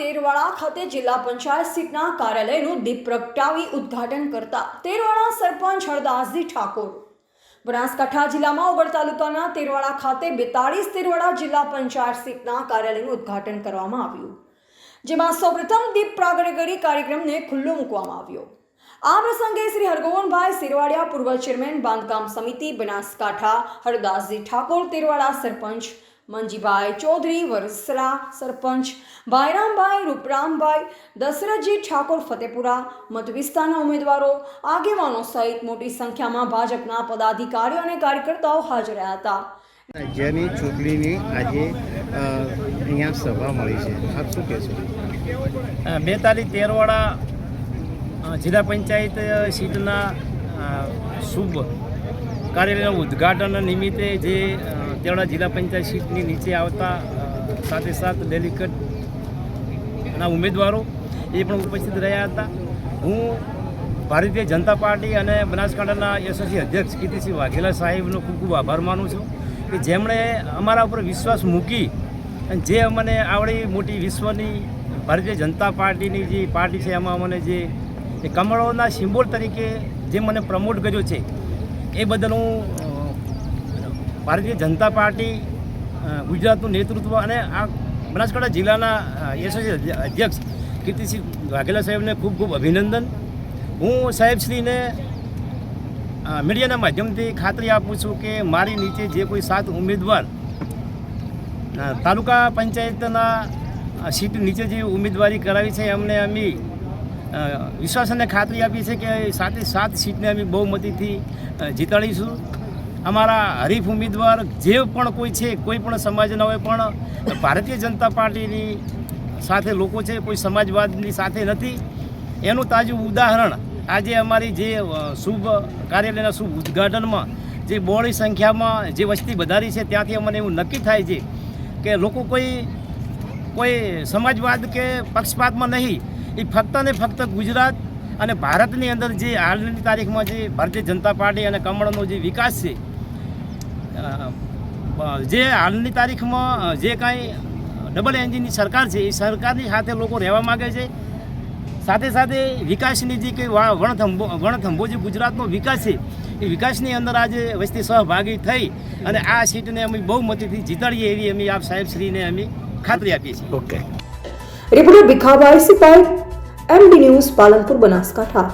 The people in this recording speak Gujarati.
તેરવાડા ખાતે જિલ્લા પંચાયત સીટના કાર્યાલયનું દીપ પ્રગટાવી ઉદ્ઘાટન કરતા તેરવાડા સરપંચ હરદાસજી ઠાકોર। બનાસકાંઠા જિલ્લામાં ઓગળ તાલુકાના તેરવાડા ખાતે 42 તેરવાડા જિલ્લા પંચાયત સીટના કાર્યાલયનું ઉદ્ઘાટન કરવામાં આવ્યું, જેમાં સૌપ્રથમ દીપ પ્રાગટ્ય કાર્યક્રમને ખુલ્લો મૂકવામાં આવ્યો। આ પ્રસંગે શ્રી હરગોવનભાઈ સિરવાડિયા, પૂર્વ ચેરમેન બાંધકામ સમિતિ બનાસકાંઠા, હરદાસજી ઠાકોર તેરવાડા સરપંચ, મંજીભાઈ ચૌધરી વરસરા સરપંચ, ભાઈરામભાઈ રૂપરામભાઈ, દશરથજી ઠાકોર ફતેપુરા મત વિસ્તારના ઉમેદવારો, આગેવાનો સહિત મોટી સંખ્યામાં ભાજપના પદાધિકારીઓ અને કાર્યકર્તાઓ હાજર રહ્યા હતા। રાજ્યની ચૂંટણીની આજે અહીંયા સભા મળી છે, આપ શું કહેશો? 42 તેરવાડા જિલ્લા પંચાયત સીટના શુભ કાર્યાલયના ઉદ્ઘાટન નિમિત્તે જે તેરવાડા જિલ્લા પંચાયત સીટની નીચે આવતા સાથે ડેલિકેટના ઉમેદવારો એ પણ ઉપસ્થિત રહ્યા હતા। હું ભારતીય જનતા પાર્ટી અને બનાસકાંઠાના એસોસિએશન અધ્યક્ષ કીર્તિસિંહ વાઘેલા સાહેબનો ખૂબ ખૂબ આભાર માનું છું કે જેમણે અમારા ઉપર વિશ્વાસ મૂકી અને જે અમને આવડી મોટી વિશ્વની ભારતીય જનતા પાર્ટીની જે પાર્ટી છે એમાં અમને જે કમળોના સિમ્બોલ તરીકે જે મને પ્રમોટ કર્યો છે એ બદલ હું ભારતીય જનતા પાર્ટી ગુજરાતનું નેતૃત્વ અને આ બનાસકાંઠા જિલ્લાના એસોસિએશન અધ્યક્ષ કીર્તિસિંહ વાઘેલા સાહેબને ખૂબ ખૂબ અભિનંદન। હું સાહેબશ્રીને મીડિયાના માધ્યમથી ખાતરી આપું છું કે મારી નીચે જે કોઈ 7 ઉમેદવાર તાલુકા પંચાયતના સીટ નીચે જે ઉમેદવારી કરાવી છે એમને અમે વિશ્વાસ અને ખાતરી આપી છે કે 7 સીટને અમે બહુમતીથી જીતાડીશું। અમારા હરીફ ઉમેદવાર જે પણ કોઈ છે, કોઈ પણ સમાજના હોય પણ ભારતીય જનતા પાર્ટીની સાથે લોકો છે, કોઈ સમાજવાદની સાથે નથી। એનું તાજું ઉદાહરણ આજે અમારી જે શુભ કાર્યાલયના શુભ ઉદ્ઘાટનમાં જે બહોળી સંખ્યામાં જે વસ્તી વધારી છે ત્યાંથી અમને એવું નક્કી થાય છે કે લોકો કોઈ સમાજવાદ કે પક્ષપાતમાં નહીં, એ ફક્ત ને ફક્ત ગુજરાત અને ભારતની અંદર જે હાલની તારીખમાં જે ભારતીય જનતા પાર્ટી અને કમળનો જે વિકાસ છે, જે હાલની તારીખમાં જે કાંઈ ડબલ એન્જિનની સરકાર છે એ સરકારની સાથે લોકો રહેવા માગે છે। સાથે સાથે વિકાસની જે કંઈ વણથંભો જે ગુજરાતનો વિકાસ છે એ વિકાસની અંદર આજે વસ્તી સહભાગી થઈ અને આ સીટને અમે બહુમતીથી જીતાડીએ એવી અમે આપ સાહેબશ્રીને અમે ખાતરી આપીએ છીએ। Okay, reporter Bhikhabhai Sipai, MD news, Palanpur, Banaskantha.